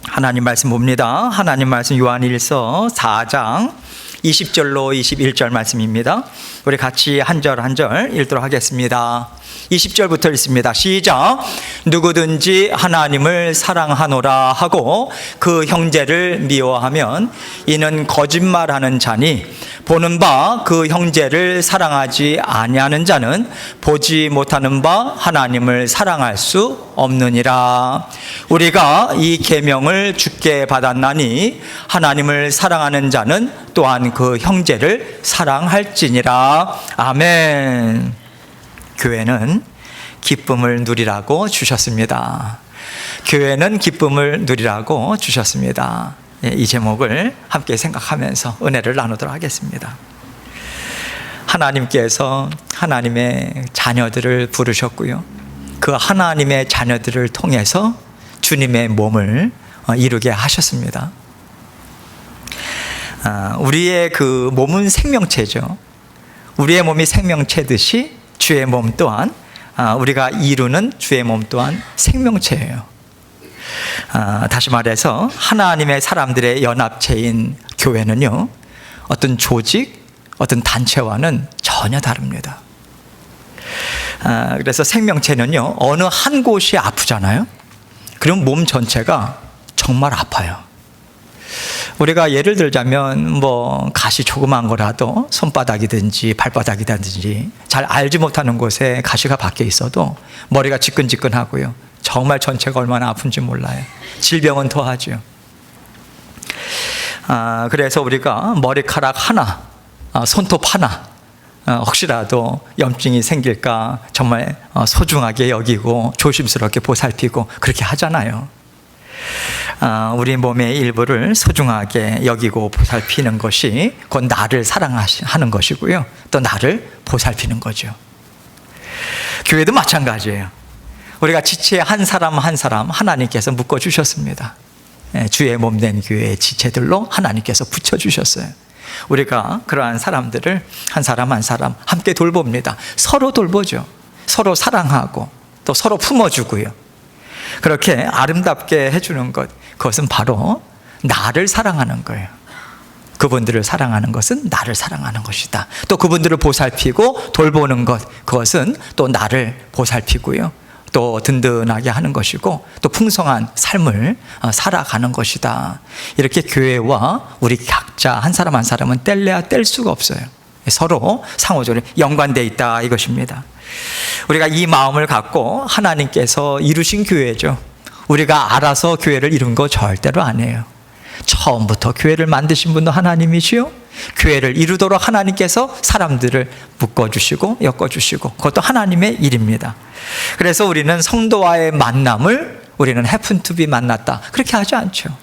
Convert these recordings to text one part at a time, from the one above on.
하나님 말씀 봅니다. 하나님 말씀 요한일서 4장 20절로 21절 말씀입니다. 우리 같이 한 절 한 절 읽도록 하겠습니다. 20절부터 읽습니다. 시작. 누구든지 하나님을 사랑하노라 하고 그 형제를 미워하면 이는 거짓말하는 자니 보는 바 그 형제를 사랑하지 아니하는 자는 보지 못하는 바 하나님을 사랑할 수 없느니라. 우리가 이 계명을 주께 받았나니 하나님을 사랑하는 자는 또한 그 형제를 사랑할지니라. 아멘. 교회는 기쁨을 누리라고 주셨습니다. 교회는 기쁨을 누리라고 주셨습니다. 이 제목을 함께 생각하면서 은혜를 나누도록 하겠습니다. 하나님께서 하나님의 자녀들을 부르셨고요, 그 하나님의 자녀들을 통해서 주님의 몸을 이루게 하셨습니다. 우리의 그 몸은 생명체죠. 우리의 몸이 생명체듯이 주의 몸 또한, 우리가 이루는 주의 몸 또한 생명체예요. 다시 말해서 하나님의 사람들의 연합체인 교회는요, 어떤 조직, 어떤 단체와는 전혀 다릅니다. 그래서 생명체는요, 어느 한 곳이 아프잖아요. 그럼 몸 전체가 정말 아파요. 우리가 예를 들자면 뭐 가시 조그만 거라도 손바닥이든지 발바닥이든지 잘 알지 못하는 곳에 가시가 박혀 있어도 머리가 지끈지끈하고요, 정말 전체가 얼마나 아픈지 몰라요. 질병은 더하죠. 그래서 우리가 머리카락 하나, 손톱 하나 혹시라도 염증이 생길까 정말 소중하게 여기고 조심스럽게 보살피고 그렇게 하잖아요. 우리 몸의 일부를 소중하게 여기고 보살피는 것이 곧 나를 사랑하는 것이고요, 또 나를 보살피는 거죠. 교회도 마찬가지예요. 우리가 지체 한 사람 한 사람 하나님께서 묶어주셨습니다. 주의 몸된 교회의 지체들로 하나님께서 붙여주셨어요. 우리가 그러한 사람들을 한 사람 한 사람 함께 돌봅니다. 서로 돌보죠. 서로 사랑하고 또 서로 품어주고요. 그렇게 아름답게 해주는 것, 그것은 바로 나를 사랑하는 거예요. 그분들을 사랑하는 것은 나를 사랑하는 것이다. 또 그분들을 보살피고 돌보는 것, 그것은 또 나를 보살피고요, 또 든든하게 하는 것이고 또 풍성한 삶을 살아가는 것이다. 이렇게 교회와 우리 각자 한 사람 한 사람은 뗄래야 뗄 수가 없어요. 서로 상호적으로 연관되어 있다, 이것입니다. 우리가 이 마음을 갖고 하나님께서 이루신 교회죠. 우리가 알아서 교회를 이룬 거 절대로 아니에요. 처음부터 교회를 만드신 분도 하나님이시요, 교회를 이루도록 하나님께서 사람들을 묶어주시고 엮어주시고, 그것도 하나님의 일입니다. 그래서 우리는 성도와의 만남을 우리는 happen to be 만났다, 그렇게 하지 않죠.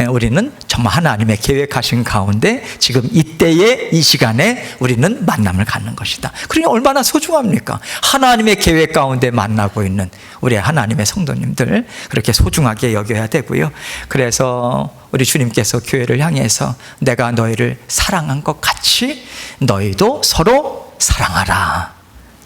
우리는 정말 하나님의 계획하신 가운데 지금 이때의 이 시간에 우리는 만남을 갖는 것이다. 그러니 얼마나 소중합니까? 하나님의 계획 가운데 만나고 있는 우리 하나님의 성도님들, 그렇게 소중하게 여겨야 되고요. 그래서 우리 주님께서 교회를 향해서 내가 너희를 사랑한 것 같이 너희도 서로 사랑하라,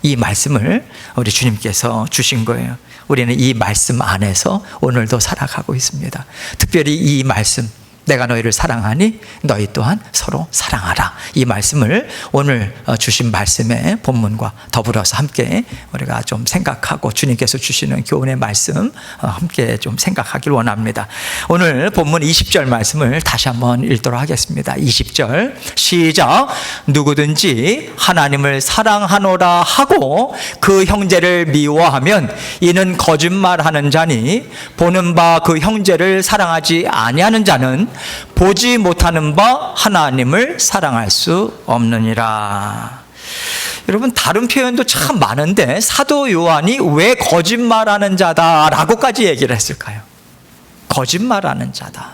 이 말씀을 우리 주님께서 주신 거예요. 우리는 이 말씀 안에서 오늘도 살아가고 있습니다. 특별히 이 말씀, 내가 너희를 사랑하니 너희 또한 서로 사랑하라, 이 말씀을 오늘 주신 말씀의 본문과 더불어서 함께 우리가 좀 생각하고 주님께서 주시는 교훈의 말씀 함께 좀 생각하길 원합니다. 오늘 본문 20절 말씀을 다시 한번 읽도록 하겠습니다. 20절 시작. 누구든지 하나님을 사랑하노라 하고 그 형제를 미워하면 이는 거짓말하는 자니 보는 바 그 형제를 사랑하지 아니하는 자는 보지 못하는 바 하나님을 사랑할 수 없느니라. 여러분, 다른 표현도 참 많은데 사도 요한이 왜 거짓말하는 자다라고까지 얘기를 했을까요? 거짓말하는 자다.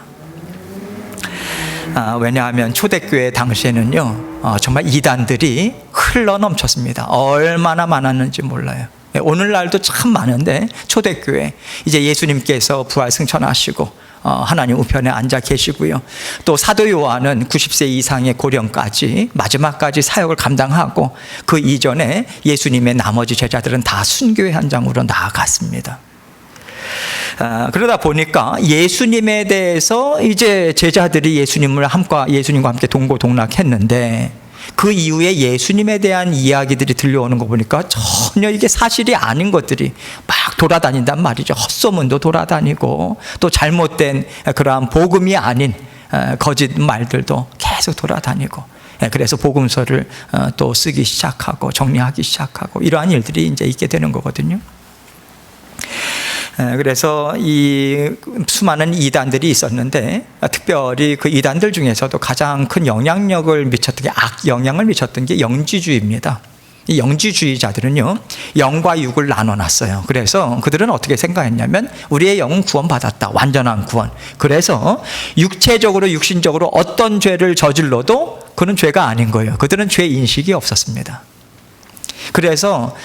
왜냐하면 초대교회 당시에는요, 정말 이단들이 흘러 넘쳤습니다. 얼마나 많았는지 몰라요. 오늘날도 참 많은데 초대교회, 이제 예수님께서 부활 승천하시고 하나님 우편에 앉아 계시고요, 또 사도 요한은 90세 이상의 고령까지 마지막까지 사역을 감당하고 그 이전에 예수님의 나머지 제자들은 다 순교의 현장으로 나아갔습니다. 그러다 보니까 예수님에 대해서 이제 제자들이 예수님과 함께 동고동락했는데 그 이후에 예수님에 대한 이야기들이 들려오는 거 보니까 전혀 이게 사실이 아닌 것들이 막 돌아다닌단 말이죠. 헛소문도 돌아다니고 또 잘못된 그러한 복음이 아닌 거짓 말들도 계속 돌아다니고, 그래서 복음서를 또 쓰기 시작하고 정리하기 시작하고 이러한 일들이 이제 있게 되는 거거든요. 그래서 이 수많은 이단들이 있었는데 특별히 그 이단들 중에서도 가장 큰 영향력을 미쳤던 게 악영향을 미쳤던 게 영지주의입니다. 이 영지주의자들은요, 영과 육을 나눠놨어요. 그래서 그들은 어떻게 생각했냐면 우리의 영은 구원받았다, 완전한 구원. 그래서 육체적으로 육신적으로 어떤 죄를 저질러도 그는 죄가 아닌 거예요. 그들은 죄 인식이 없었습니다. 그래서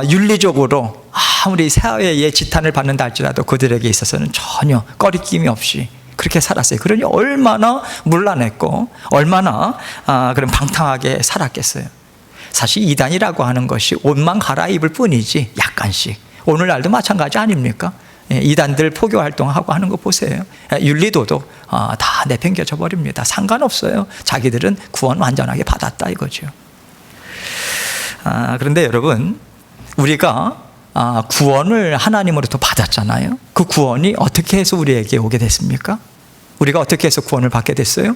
윤리적으로 아무리 사회의 지탄을 받는다 할지라도 그들에게 있어서는 전혀 꺼리낌이 없이 그렇게 살았어요. 그러니 얼마나 문란했고 얼마나 그런 방탕하게 살았겠어요. 사실 이단이라고 하는 것이 옷만 갈아입을 뿐이지, 약간씩. 오늘날도 마찬가지 아닙니까? 이단들 포교 활동하고 하는 거 보세요. 윤리도도 다 내팽겨져 버립니다. 상관없어요. 자기들은 구원 완전하게 받았다 이거죠. 그런데 여러분, 우리가 구원을 하나님으로부터 받았잖아요. 그 구원이 어떻게 해서 우리에게 오게 됐습니까? 우리가 어떻게 해서 구원을 받게 됐어요?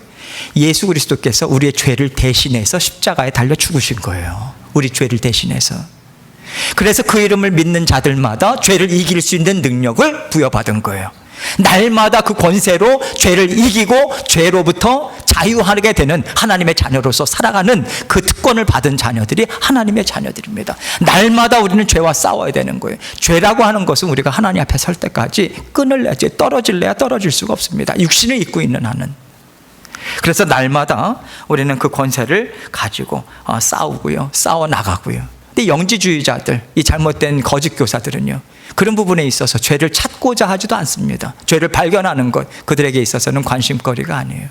예수 그리스도께서 우리의 죄를 대신해서 십자가에 달려 죽으신 거예요. 우리 죄를 대신해서. 그래서 그 이름을 믿는 자들마다 죄를 이길 수 있는 능력을 부여받은 거예요. 날마다 그 권세로 죄를 이기고 죄로부터 자유하게 되는 하나님의 자녀로서 살아가는 그 특권을 받은 자녀들이 하나님의 자녀들입니다. 날마다 우리는 죄와 싸워야 되는 거예요. 죄라고 하는 것은 우리가 하나님 앞에 설 때까지 끊을래야지, 떨어질래야 떨어질 수가 없습니다. 육신을 입고 있는 한은. 그래서 날마다 우리는 그 권세를 가지고 싸우고요, 싸워 나가고요. 근데 영지주의자들, 이 잘못된 거짓 교사들은요, 그런 부분에 있어서 죄를 찾고자 하지도 않습니다. 죄를 발견하는 것, 그들에게 있어서는 관심거리가 아니에요.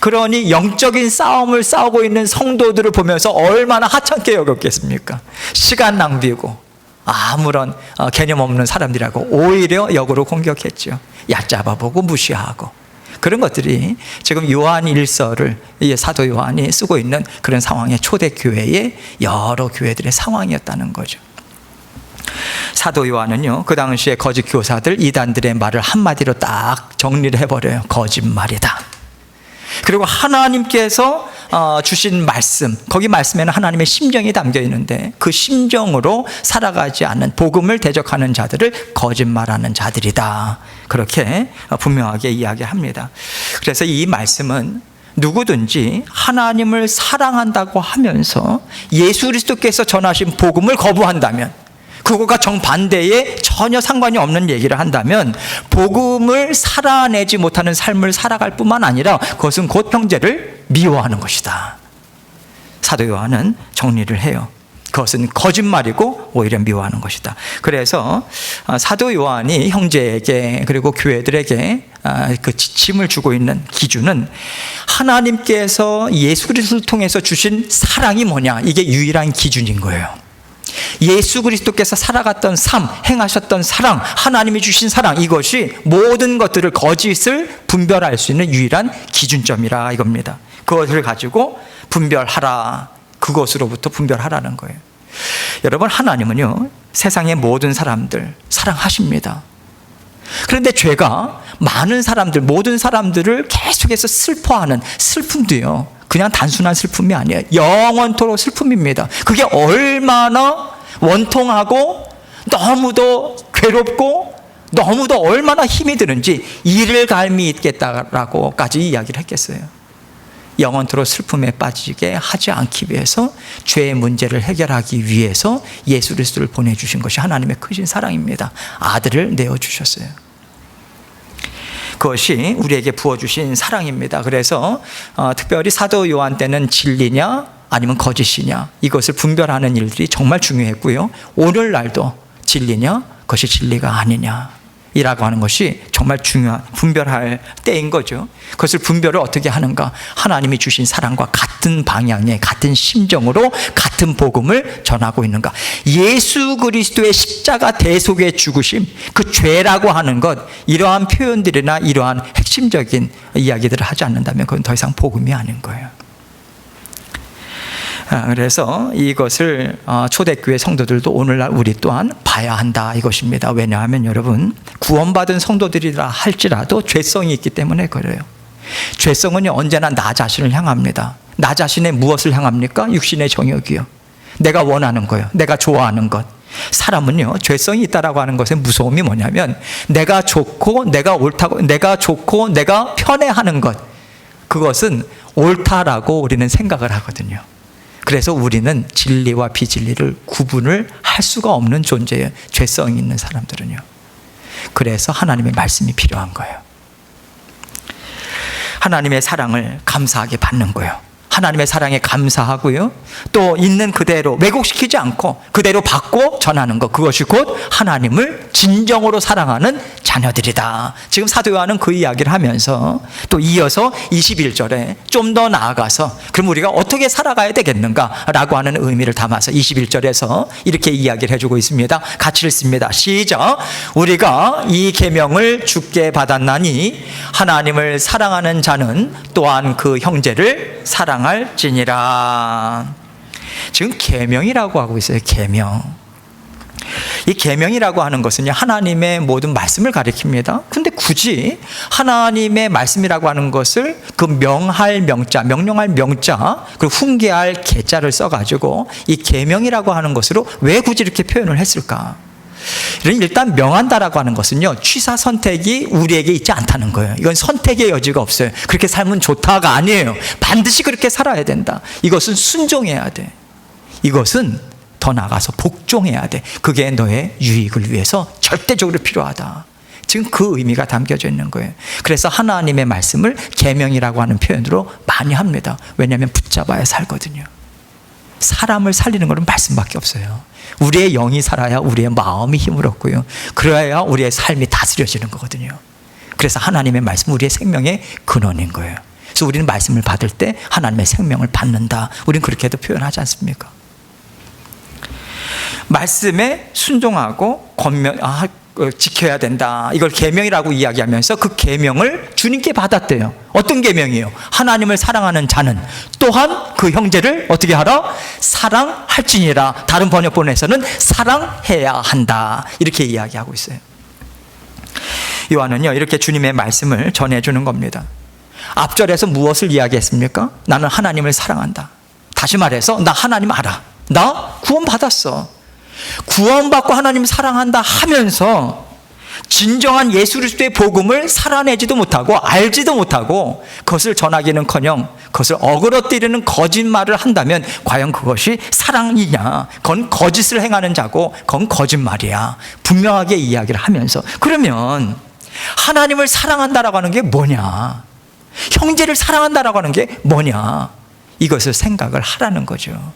그러니 영적인 싸움을 싸우고 있는 성도들을 보면서 얼마나 하찮게 여겼겠습니까? 시간 낭비고 아무런 개념 없는 사람들이라고 오히려 역으로 공격했죠. 얕잡아보고 무시하고. 그런 것들이 지금 요한 1서를 사도 요한이 쓰고 있는 그런 상황의 초대교회의 여러 교회들의 상황이었다는 거죠. 사도 요한은요, 그 당시에 거짓 교사들, 이단들의 말을 한마디로 딱 정리를 해버려요. 거짓말이다. 그리고 하나님께서 주신 말씀, 거기 말씀에는 하나님의 심정이 담겨 있는데 그 심정으로 살아가지 않는, 복음을 대적하는 자들을 거짓말하는 자들이다, 그렇게 분명하게 이야기합니다. 그래서 이 말씀은 누구든지 하나님을 사랑한다고 하면서 예수 그리스도께서 전하신 복음을 거부한다면, 그거가 정반대에 전혀 상관이 없는 얘기를 한다면 복음을 살아내지 못하는 삶을 살아갈 뿐만 아니라 그것은 곧 형제를 미워하는 것이다. 사도 요한은 정리를 해요. 그것은 거짓말이고 오히려 미워하는 것이다. 그래서 사도 요한이 형제에게 그리고 교회들에게 그 지침을 주고 있는 기준은 하나님께서 예수 그리스도를 통해서 주신 사랑이 뭐냐, 이게 유일한 기준인 거예요. 예수 그리스도께서 살아갔던 삶, 행하셨던 사랑, 하나님이 주신 사랑, 이것이 모든 것들을, 거짓을 분별할 수 있는 유일한 기준점이라 이겁니다. 그것을 가지고 분별하라, 그것으로부터 분별하라는 거예요. 여러분, 하나님은요, 세상의 모든 사람들 사랑하십니다. 그런데 죄가 많은 사람들, 모든 사람들을 계속해서 슬퍼하는 슬픔도요, 그냥 단순한 슬픔이 아니에요. 영원토록 슬픔입니다. 그게 얼마나 원통하고 너무도 괴롭고 너무도 얼마나 힘이 드는지 이를 갈미 있겠다라고까지 이야기를 했겠어요. 영원토록 슬픔에 빠지게 하지 않기 위해서, 죄의 문제를 해결하기 위해서 예수 그리스도를 보내주신 것이 하나님의 크신 사랑입니다. 아들을 내어주셨어요. 그것이 우리에게 부어주신 사랑입니다. 그래서 특별히 사도 요한 때는 진리냐 아니면 거짓이냐, 이것을 분별하는 일들이 정말 중요했고요. 오늘날도 진리냐, 그것이 진리가 아니냐, 이라고 하는 것이 정말 중요한 분별할 때인 거죠. 그것을 분별을 어떻게 하는가? 하나님이 주신 사랑과 같은 방향의 같은 심정으로 같은 복음을 전하고 있는가? 예수 그리스도의 십자가 대속의 죽으심, 그 죄라고 하는 것, 이러한 표현들이나 이러한 핵심적인 이야기들을 하지 않는다면 그건 더 이상 복음이 아닌 거예요. 그래서 이것을 초대교회 성도들도 오늘날 우리 또한 봐야 한다 이것입니다. 왜냐하면 여러분, 구원받은 성도들이라 할지라도 죄성이 있기 때문에 그래요. 죄성은 언제나 나 자신을 향합니다. 나 자신의 무엇을 향합니까? 육신의 정욕이요, 내가 원하는 거요, 내가 좋아하는 것. 사람은요, 죄성이 있다라고 하는 것의 무서움이 뭐냐면, 내가 좋고 내가 옳다고, 내가 좋고 내가 편애하는 것, 그것은 옳다라고 우리는 생각을 하거든요. 그래서 우리는 진리와 비진리를 구분을 할 수가 없는 존재예요, 죄성이 있는 사람들은요. 그래서 하나님의 말씀이 필요한 거예요. 하나님의 사랑을 감사하게 받는 거예요. 하나님의 사랑에 감사하고요, 또 있는 그대로 왜곡시키지 않고 그대로 받고 전하는 것, 그것이 곧 하나님을 진정으로 사랑하는 자녀들이다. 지금 사도 요한은 그 이야기를 하면서 또 이어서 21절에 좀 더 나아가서 그럼 우리가 어떻게 살아가야 되겠는가라고 하는 의미를 담아서 21절에서 이렇게 이야기를 해주고 있습니다. 같이 읽습니다. 시작. 우리가 이 계명을 주께 받았나니 하나님을 사랑하는 자는 또한 그 형제를 사랑할지니라. 지금 계명이라고 하고 있어요. 계명. 이 계명이라고 하는 것은요, 하나님의 모든 말씀을 가리킵니다. 근데 굳이 하나님의 말씀이라고 하는 것을 그 명할 명자, 명령할 명자, 그리고 훈계할 계자를 써가지고 이 계명이라고 하는 것으로 왜 굳이 이렇게 표현을 했을까? 일단 명한다라고 하는 것은요, 취사 선택이 우리에게 있지 않다는 거예요. 이건 선택의 여지가 없어요. 그렇게 살면 좋다가 아니에요. 반드시 그렇게 살아야 된다. 이것은 순종해야 돼. 이것은 더 나아가서 복종해야 돼. 그게 너의 유익을 위해서 절대적으로 필요하다. 지금 그 의미가 담겨져 있는 거예요. 그래서 하나님의 말씀을 계명이라고 하는 표현으로 많이 합니다. 왜냐하면 붙잡아야 살거든요. 사람을 살리는 것은 말씀밖에 없어요. 우리의 영이 살아야 우리의 마음이 힘을 얻고요, 그래야 우리의 삶이 다스려지는 거거든요. 그래서 하나님의 말씀, 우리의 생명의 근원인 거예요. 그래서 우리는 말씀을 받을 때 하나님의 생명을 받는다. 우리는 그렇게도 표현하지 않습니까? 말씀에 순종하고 지켜야 된다. 이걸 계명이라고 이야기하면서 그 계명을 주님께 받았대요. 어떤 계명이에요? 하나님을 사랑하는 자는 또한 그 형제를 어떻게 하라? 사랑할지니라. 다른 번역본에서는 사랑해야 한다. 이렇게 이야기하고 있어요. 요한은요, 이렇게 주님의 말씀을 전해주는 겁니다. 앞절에서 무엇을 이야기했습니까? 나는 하나님을 사랑한다. 다시 말해서 나 하나님 알아. 나 구원받았어. 구원받고 하나님 사랑한다 하면서 진정한 예수 그리스도의 복음을 살아내지도 못하고 알지도 못하고 그것을 전하기는커녕 그것을 어그러뜨리는 거짓말을 한다면 과연 그것이 사랑이냐? 그건 거짓을 행하는 자고 그건 거짓말이야. 분명하게 이야기를 하면서, 그러면 하나님을 사랑한다라고 하는 게 뭐냐? 형제를 사랑한다라고 하는 게 뭐냐? 이것을 생각을 하라는 거죠.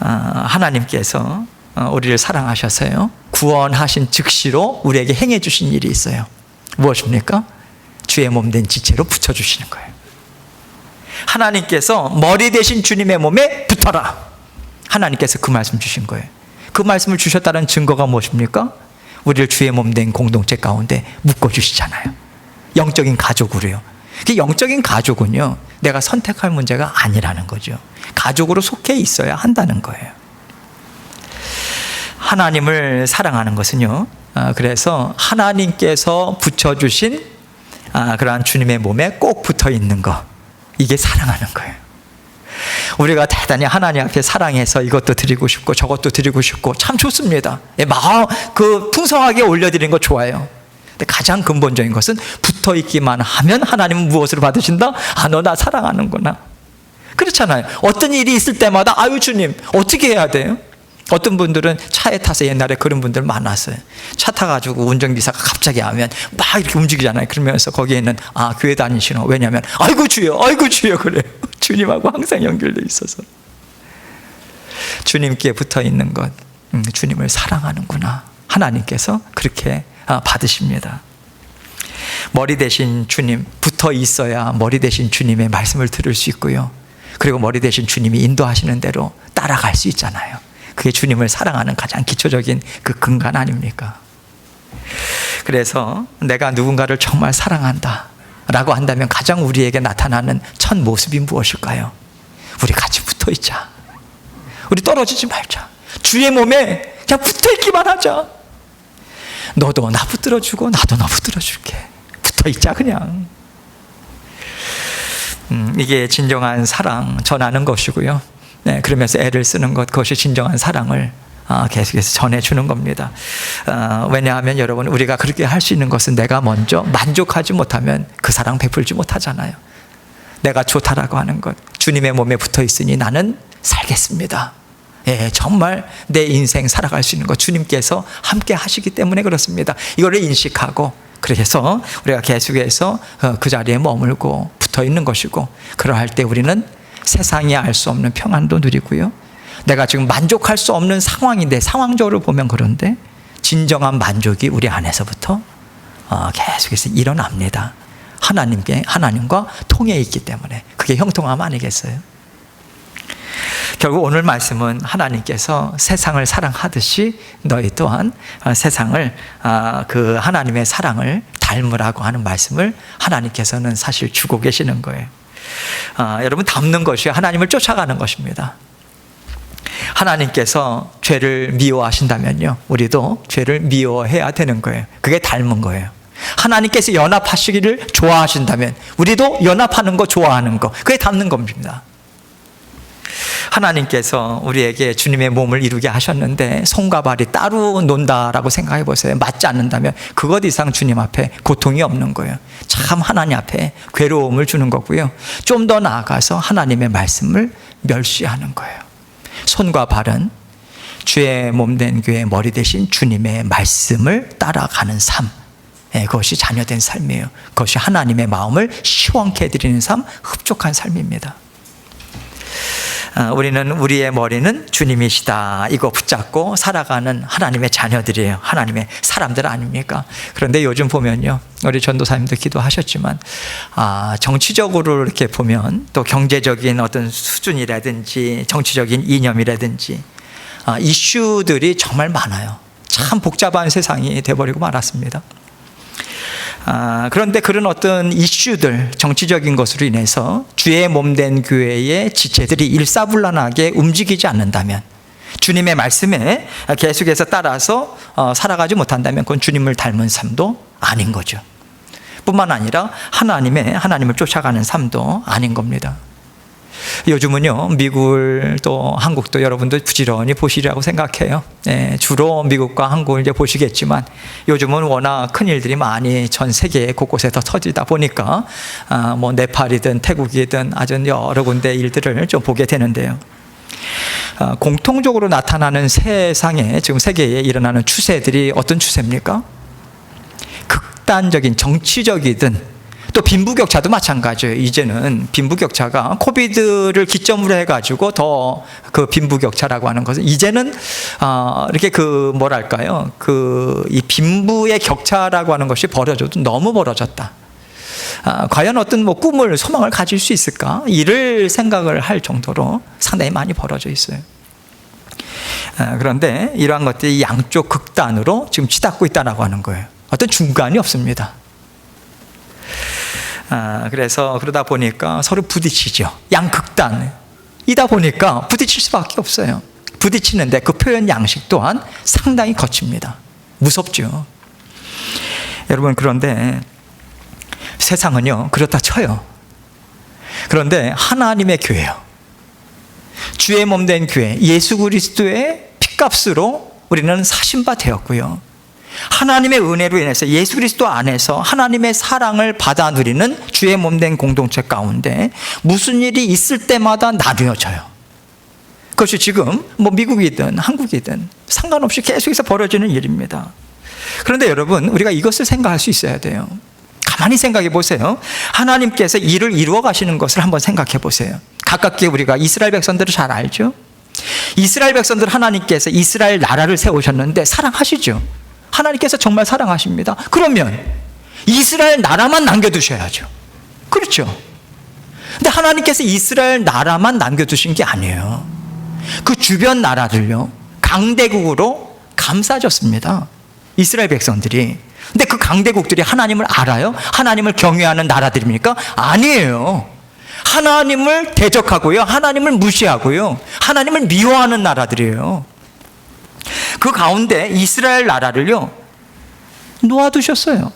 하나님께서 우리를 사랑하셔서요, 구원하신 즉시로 우리에게 행해 주신 일이 있어요. 무엇입니까? 주의 몸 된 지체로 붙여주시는 거예요. 하나님께서 머리 대신 주님의 몸에 붙어라. 하나님께서 그 말씀 주신 거예요. 그 말씀을 주셨다는 증거가 무엇입니까? 우리를 주의 몸 된 공동체 가운데 묶어주시잖아요. 영적인 가족으로요. 그 영적인 가족은요, 내가 선택할 문제가 아니라는 거죠. 가족으로 속해 있어야 한다는 거예요. 하나님을 사랑하는 것은요, 그래서 하나님께서 붙여주신 그러한 주님의 몸에 꼭 붙어 있는 것, 이게 사랑하는 거예요. 우리가 대단히 하나님 앞에 사랑해서 이것도 드리고 싶고 저것도 드리고 싶고 참 좋습니다. 마음 풍성하게 올려드리는 거 좋아요. 근데 가장 근본적인 것은 붙어 있기만 하면 하나님은 무엇을 받으신다? 너 나 사랑하는구나. 그렇잖아요. 어떤 일이 있을 때마다 아유 주님 어떻게 해야 돼요? 어떤 분들은 차에 타서, 옛날에 그런 분들 많았어요. 차 타가지고 운전기사가 갑자기 하면 막 이렇게 움직이잖아요. 그러면서 거기에는 교회 다니시노. 왜냐하면 아이고 주여 그래요. 주님하고 항상 연결되어 있어서 주님께 붙어 있는 것, 주님을 사랑하는구나. 하나님께서 그렇게 받으십니다. 머리 대신 주님 붙어 있어야 머리 대신 주님의 말씀을 들을 수 있고요. 그리고 머리 대신 주님이 인도하시는 대로 따라갈 수 있잖아요. 그게 주님을 사랑하는 가장 기초적인 그 근간 아닙니까? 그래서 내가 누군가를 정말 사랑한다 라고 한다면 가장 우리에게 나타나는 첫 모습이 무엇일까요? 우리 같이 붙어 있자. 우리 떨어지지 말자. 주의 몸에 그냥 붙어 있기만 하자. 너도 나 붙들어주고 나도 너 붙들어줄게. 붙어 있자 그냥. 이게 진정한 사랑 전하는 것이고요. 네, 그러면서 애를 쓰는 것, 그것이 진정한 사랑을 계속해서 전해주는 겁니다. 왜냐하면 여러분, 우리가 그렇게 할 수 있는 것은 내가 먼저 만족하지 못하면 그 사랑 베풀지 못하잖아요. 내가 좋다라고 하는 것, 주님의 몸에 붙어 있으니 나는 살겠습니다. 예, 정말 내 인생 살아갈 수 있는 것 주님께서 함께 하시기 때문에 그렇습니다. 이거를 인식하고, 그래서 우리가 계속해서 그 자리에 머물고 붙어 있는 것이고, 그러할 때 우리는 세상이 알 수 없는 평안도 누리고요. 내가 지금 만족할 수 없는 상황인데, 상황적으로 보면 그런데 진정한 만족이 우리 안에서부터 계속해서 일어납니다. 하나님과 통해 있기 때문에. 그게 형통함 아니겠어요? 결국 오늘 말씀은 하나님께서 세상을 사랑하듯이 너희 또한 세상을, 그 하나님의 사랑을 닮으라고 하는 말씀을 하나님께서는 사실 주고 계시는 거예요. 여러분, 닮는 것이 하나님을 쫓아가는 것입니다. 하나님께서 죄를 미워하신다면요, 우리도 죄를 미워해야 되는 거예요. 그게 닮은 거예요. 하나님께서 연합하시기를 좋아하신다면 우리도 연합하는 거, 좋아하는 거, 그게 닮는 겁니다. 하나님께서 우리에게 주님의 몸을 이루게 하셨는데 손과 발이 따로 논다라고 생각해 보세요. 맞지 않는다면 그것 이상 주님 앞에 고통이 없는 거예요. 참 하나님 앞에 괴로움을 주는 거고요. 좀 더 나아가서 하나님의 말씀을 멸시하는 거예요. 손과 발은 주의 몸된 교회의 머리 대신 주님의 말씀을 따라가는 삶, 그것이 자녀된 삶이에요. 그것이 하나님의 마음을 시원케 해드리는 삶, 흡족한 삶입니다. 우리는, 우리의 머리는 주님이시다, 이거 붙잡고 살아가는 하나님의 자녀들이에요. 하나님의 사람들 아닙니까? 그런데 요즘 보면요, 우리 전도사님도 기도하셨지만 정치적으로 이렇게 보면, 또 경제적인 어떤 수준이라든지 정치적인 이념이라든지 이슈들이 정말 많아요. 참 복잡한 세상이 돼버리고 말았습니다. 그런데 그런 어떤 이슈들, 정치적인 것으로 인해서 주의 몸된 교회의 지체들이 일사불란하게 움직이지 않는다면, 주님의 말씀에 계속해서 따라서 살아가지 못한다면 그건 주님을 닮은 삶도 아닌 거죠. 뿐만 아니라 하나님을 쫓아가는 삶도 아닌 겁니다. 요즘은요, 미국을 또 한국도 여러분도 부지런히 보시리라고 생각해요. 주로 미국과 한국을 이제 보시겠지만, 요즘은 워낙 큰 일들이 많이 전 세계 곳곳에서 터지다 보니까 뭐 네팔이든 태국이든 아주 여러 군데 일들을 좀 보게 되는데요. 공통적으로 나타나는 세상에, 지금 세계에 일어나는 추세들이 어떤 추세입니까? 극단적인 정치적이든, 또 빈부격차도 마찬가지예요. 이제는 빈부격차가 코비드를 기점으로 해가지고 더 그 빈부격차라고 하는 것은 이제는 이렇게 이 빈부의 격차라고 하는 것이 벌어져도 너무 벌어졌다. 과연 어떤 꿈을, 소망을 가질 수 있을까? 이를 생각을 할 정도로 상당히 많이 벌어져 있어요. 그런데 이러한 것들이 양쪽 극단으로 지금 치닫고 있다라고 하는 거예요. 어떤 중간이 없습니다. 그래서 그러다 보니까 서로 부딪히죠. 양극단이다 보니까 부딪힐 수밖에 없어요. 부딪히는데 그 표현 양식 또한 상당히 거칩니다. 무섭죠. 여러분, 그런데 세상은요, 그렇다 쳐요. 그런데 하나님의 교회요, 주의 몸된 교회, 예수 그리스도의 피값으로 우리는 사신 바 되었고요, 하나님의 은혜로 인해서 예수 그리스도 안에서 하나님의 사랑을 받아 누리는 주의 몸된 공동체 가운데 무슨 일이 있을 때마다 나뉘어져요. 그것이 지금 뭐 미국이든 한국이든 상관없이 계속해서 벌어지는 일입니다. 그런데 여러분, 우리가 이것을 생각할 수 있어야 돼요. 가만히 생각해 보세요. 하나님께서 일을 이루어 가시는 것을 한번 생각해 보세요. 가깝게 우리가 이스라엘 백성들을 잘 알죠? 이스라엘 백성들, 하나님께서 이스라엘 나라를 세우셨는데 사랑하시죠? 하나님께서 정말 사랑하십니다. 그러면 이스라엘 나라만 남겨두셔야죠. 그렇죠. 근데 하나님께서 이스라엘 나라만 남겨두신 게 아니에요. 그 주변 나라들요, 강대국으로 감싸졌습니다. 이스라엘 백성들이. 근데 그 강대국들이 하나님을 알아요? 하나님을 경외하는 나라들입니까? 아니에요. 하나님을 대적하고요, 하나님을 무시하고요, 하나님을 미워하는 나라들이에요. 그 가운데 이스라엘 나라를요 놓아두셨어요.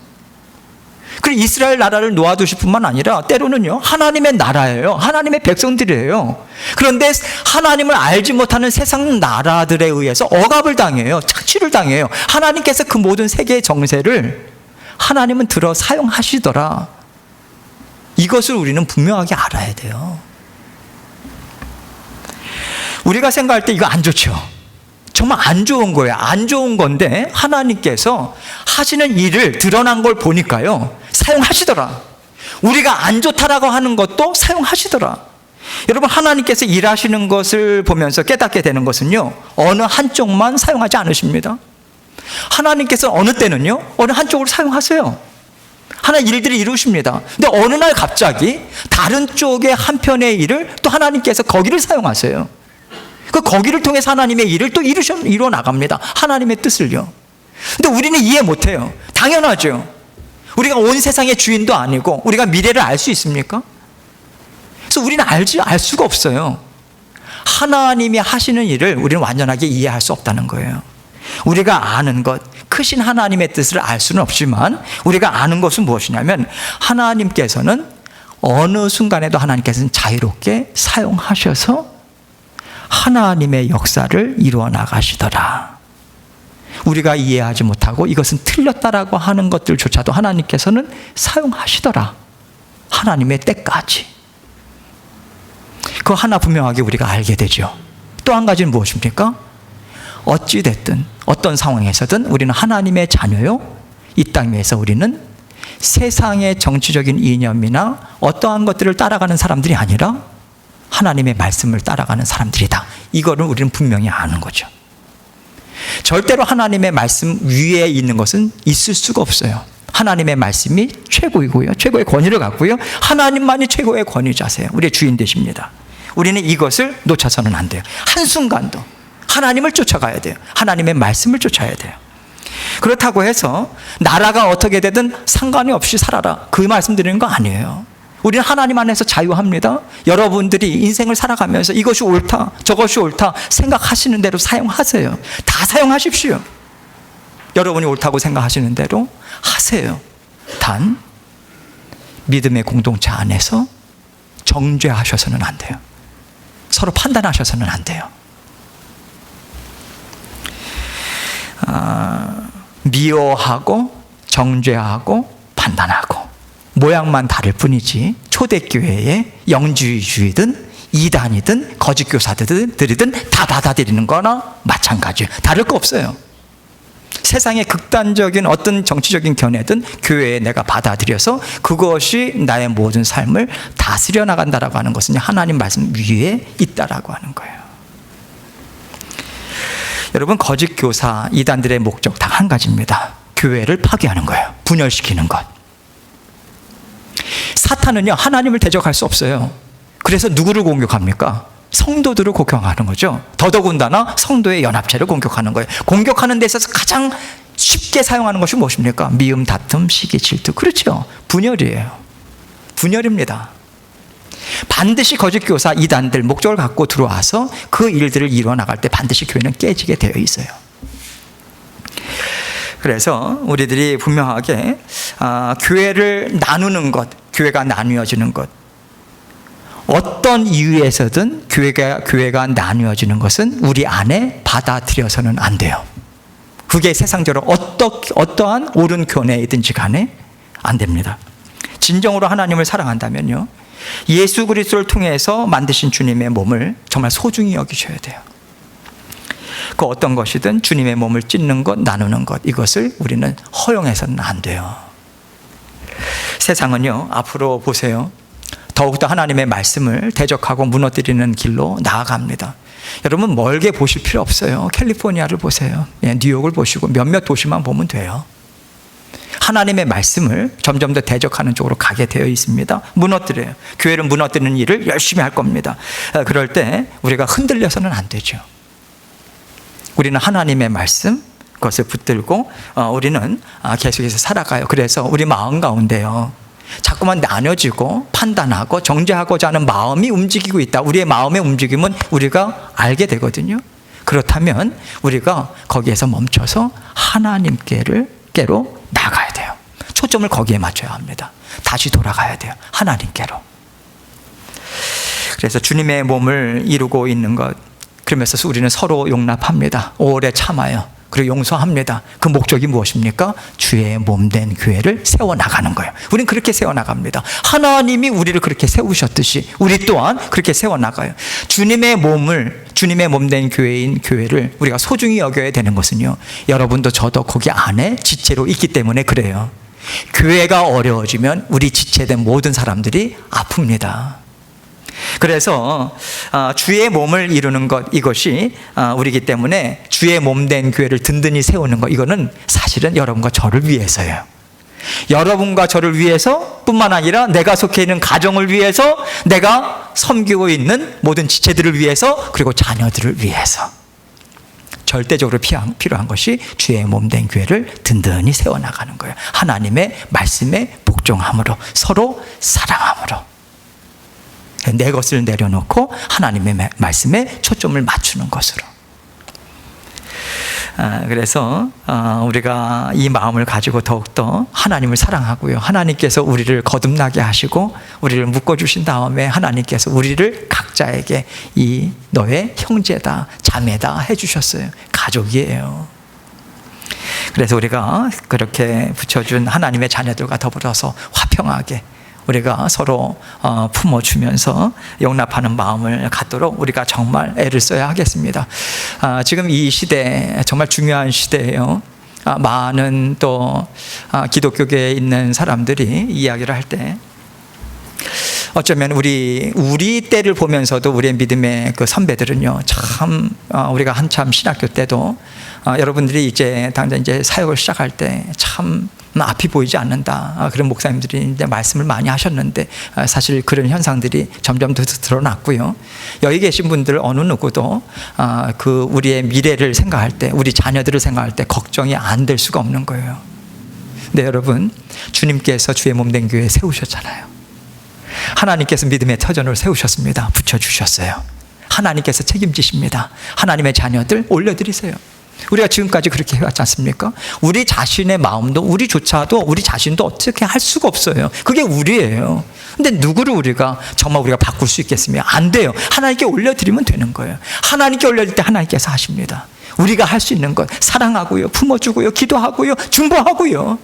그리고 이스라엘 나라를 놓아두실 뿐만 아니라 때로는요 하나님의 나라예요. 하나님의 백성들이에요. 그런데 하나님을 알지 못하는 세상 나라들에 의해서 억압을 당해요. 착취를 당해요. 하나님께서 그 모든 세계의 정세를 하나님은 들어 사용하시더라. 이것을 우리는 분명하게 알아야 돼요. 우리가 생각할 때 이거 안 좋죠. 정말 안 좋은 거예요. 안 좋은 건데 하나님께서 하시는 일을 드러난 걸 보니까요 사용하시더라. 우리가 안 좋다라고 하는 것도 사용하시더라. 여러분, 하나님께서 일하시는 것을 보면서 깨닫게 되는 것은요 어느 한쪽만 사용하지 않으십니다. 하나님께서 어느 때는요 어느 한쪽을 사용하세요. 하나님 일들을 이루십니다. 근데 어느 날 갑자기 다른 쪽의 한편의 일을 또 하나님께서 거기를 사용하세요. 그 거기를 통해서 하나님의 일을 또 이루어 나갑니다. 하나님의 뜻을요. 근데 우리는 이해 못해요. 당연하죠. 우리가 온 세상의 주인도 아니고 우리가 미래를 알 수 있습니까? 그래서 우리는 알 수가 없어요. 하나님이 하시는 일을 우리는 완전하게 이해할 수 없다는 거예요. 우리가 아는 것, 크신 하나님의 뜻을 알 수는 없지만 우리가 아는 것은 무엇이냐면 하나님께서는 어느 순간에도 하나님께서는 자유롭게 사용하셔서 하나님의 역사를 이루어 나가시더라. 우리가 이해하지 못하고 이것은 틀렸다라고 하는 것들조차도 하나님께서는 사용하시더라. 하나님의 때까지. 그거 하나 분명하게 우리가 알게 되죠. 또 한 가지는 무엇입니까? 어찌됐든 어떤 상황에서든 우리는 하나님의 자녀요, 이 땅 위에서 우리는 세상의 정치적인 이념이나 어떠한 것들을 따라가는 사람들이 아니라 하나님의 말씀을 따라가는 사람들이다. 이거를 우리는 분명히 아는 거죠. 절대로 하나님의 말씀 위에 있는 것은 있을 수가 없어요. 하나님의 말씀이 최고이고요, 최고의 권위를 갖고요, 하나님만이 최고의 권위자세요. 우리의 주인 되십니다. 우리는 이것을 놓쳐서는 안 돼요. 한순간도 하나님을 쫓아가야 돼요. 하나님의 말씀을 쫓아야 돼요. 그렇다고 해서 나라가 어떻게 되든 상관이 없이 살아라, 그 말씀 드리는 거 아니에요. 우리는 하나님 안에서 자유합니다. 여러분들이 인생을 살아가면서 이것이 옳다, 저것이 옳다 생각하시는 대로 사용하세요. 다 사용하십시오. 여러분이 옳다고 생각하시는 대로 하세요. 단 믿음의 공동체 안에서 정죄하셔서는 안 돼요. 서로 판단하셔서는 안 돼요. 미워하고 정죄하고 판단하고 모양만 다를 뿐이지 초대교회의 영주의주의든 이단이든 거짓 교사들이든 다 받아들이는 거나 마찬가지예요. 다를 거 없어요. 세상의 극단적인 어떤 정치적인 견해든 교회에 내가 받아들여서 그것이 나의 모든 삶을 다스려 나간다라고 하는 것은 하나님 말씀 위에 있다라고 하는 거예요. 여러분, 거짓 교사 이단들의 목적 딱 한 가지입니다. 교회를 파괴하는 거예요. 분열시키는 것. 사탄은요 하나님을 대적할 수 없어요. 그래서 누구를 공격합니까? 성도들을 공격하는 거죠. 더더군다나 성도의 연합체를 공격하는 거예요. 공격하는 데 있어서 가장 쉽게 사용하는 것이 무엇입니까? 미움, 다툼, 시기, 질투. 그렇죠. 분열이에요. 분열입니다. 반드시 거짓 교사 이단들 목적을 갖고 들어와서 그 일들을 이루어 나갈 때 반드시 교회는 깨지게 되어 있어요. 그래서 우리들이 분명하게 교회를 나누는 것, 교회가 나뉘어지는 것, 어떤 이유에서든 교회가 나뉘어지는 것은 우리 안에 받아들여서는 안 돼요. 그게 세상적으로 어떠한 옳은 견해이든지 간에 안 됩니다. 진정으로 하나님을 사랑한다면요, 예수 그리스도를 통해서 만드신 주님의 몸을 정말 소중히 여기셔야 돼요. 그 어떤 것이든 주님의 몸을 찢는 것, 나누는 것, 이것을 우리는 허용해서는 안 돼요. 세상은요, 앞으로 보세요, 더욱더 하나님의 말씀을 대적하고 무너뜨리는 길로 나아갑니다. 여러분 멀게 보실 필요 없어요. 캘리포니아를 보세요. 뉴욕을 보시고 몇몇 도시만 보면 돼요. 하나님의 말씀을 점점 더 대적하는 쪽으로 가게 되어 있습니다. 무너뜨려요. 교회를 무너뜨리는 일을 열심히 할 겁니다. 그럴 때 우리가 흔들려서는 안 되죠. 우리는 하나님의 말씀, 그것을 붙들고 우리는 계속해서 살아가요. 그래서 우리 마음 가운데요, 자꾸만 나눠지고 판단하고 정죄하고자 하는 마음이 움직이고 있다. 우리의 마음의 움직임은 우리가 알게 되거든요. 그렇다면 우리가 거기에서 멈춰서 하나님께로 나가야 돼요. 초점을 거기에 맞춰야 합니다. 다시 돌아가야 돼요. 하나님께로. 그래서 주님의 몸을 이루고 있는 것, 그러면서 우리는 서로 용납합니다. 오래 참아요. 그리고 용서합니다. 그 목적이 무엇입니까? 주의 몸된 교회를 세워나가는 거예요. 우리는 그렇게 세워나갑니다. 하나님이 우리를 그렇게 세우셨듯이 우리 또한 그렇게 세워나가요. 주님의 몸된 교회인 교회를 우리가 소중히 여겨야 되는 것은요, 여러분도 저도 거기 안에 지체로 있기 때문에 그래요. 교회가 어려워지면 우리 지체된 모든 사람들이 아픕니다. 그래서 주의 몸을 이루는 것, 이것이 우리이기 때문에 주의 몸된 교회를 든든히 세우는 것, 이거는 사실은 여러분과 저를 위해서예요. 여러분과 저를 위해서 뿐만 아니라 내가 속해 있는 가정을 위해서, 내가 섬기고 있는 모든 지체들을 위해서, 그리고 자녀들을 위해서 절대적으로 필요한 것이 주의 몸된 교회를 든든히 세워나가는 거예요. 하나님의 말씀에 복종함으로, 서로 사랑함으로, 내 것을 내려놓고 하나님의 말씀에 초점을 맞추는 것으로. 그래서 우리가 이 마음을 가지고 더욱더 하나님을 사랑하고요, 하나님께서 우리를 거듭나게 하시고 우리를 묶어주신 다음에 하나님께서 우리를 각자에게 이 너의 형제다 자매다 해주셨어요. 가족이에요. 그래서 우리가 그렇게 붙여준 하나님의 자녀들과 더불어서 화평하게 우리가 서로 품어주면서 용납하는 마음을 갖도록 우리가 정말 애를 써야 하겠습니다. 지금 이 시대 정말 중요한 시대예요. 많은 또 기독교계에 있는 사람들이 이야기를 할 때 어쩌면 우리 때를 보면서도 우리의 믿음의 그 선배들은요, 참 우리가 한참 신학교 때도 여러분들이 이제 당장 이제 사역을 시작할 때 참 앞이 보이지 않는다, 그런 목사님들이 이제 말씀을 많이 하셨는데 사실 그런 현상들이 점점 더 드러났고요. 여기 계신 분들 어느 누구도 그 우리의 미래를 생각할 때, 우리 자녀들을 생각할 때 걱정이 안 될 수가 없는 거예요. 근데 여러분, 주님께서 주의 몸된 교회 세우셨잖아요. 하나님께서 믿음의 터전을 세우셨습니다. 붙여주셨어요. 하나님께서 책임지십니다. 하나님의 자녀들 올려드리세요. 우리가 지금까지 그렇게 해왔지 않습니까? 우리 자신의 마음도 우리조차도 우리 자신도 어떻게 할 수가 없어요. 그게 우리예요. 근데 누구를 우리가 정말 우리가 바꿀 수 있겠으며? 안 돼요. 하나님께 올려드리면 되는 거예요. 하나님께 올려드릴 때 하나님께서 하십니다. 우리가 할 수 있는 것, 사랑하고요, 품어주고요, 기도하고요, 중보하고요,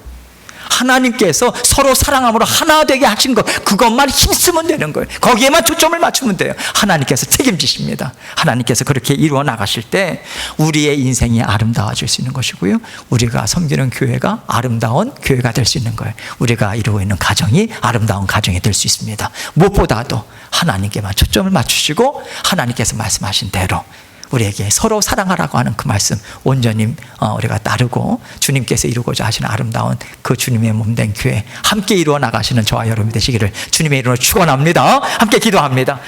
하나님께서 서로 사랑함으로 하나 되게 하신 것, 그것만 힘쓰면 되는 거예요. 거기에만 초점을 맞추면 돼요. 하나님께서 책임지십니다. 하나님께서 그렇게 이루어 나가실 때 우리의 인생이 아름다워질 수 있는 것이고요, 우리가 섬기는 교회가 아름다운 교회가 될 수 있는 거예요. 우리가 이루고 있는 가정이 아름다운 가정이 될 수 있습니다. 무엇보다도 하나님께만 초점을 맞추시고 하나님께서 말씀하신 대로 우리에게 서로 사랑하라고 하는 그 말씀 온전히 우리가 따르고 주님께서 이루고자 하시는 아름다운 그 주님의 몸된 교회 함께 이루어 나가시는 저와 여러분이 되시기를 주님의 이름으로 축원합니다. 함께 기도합니다.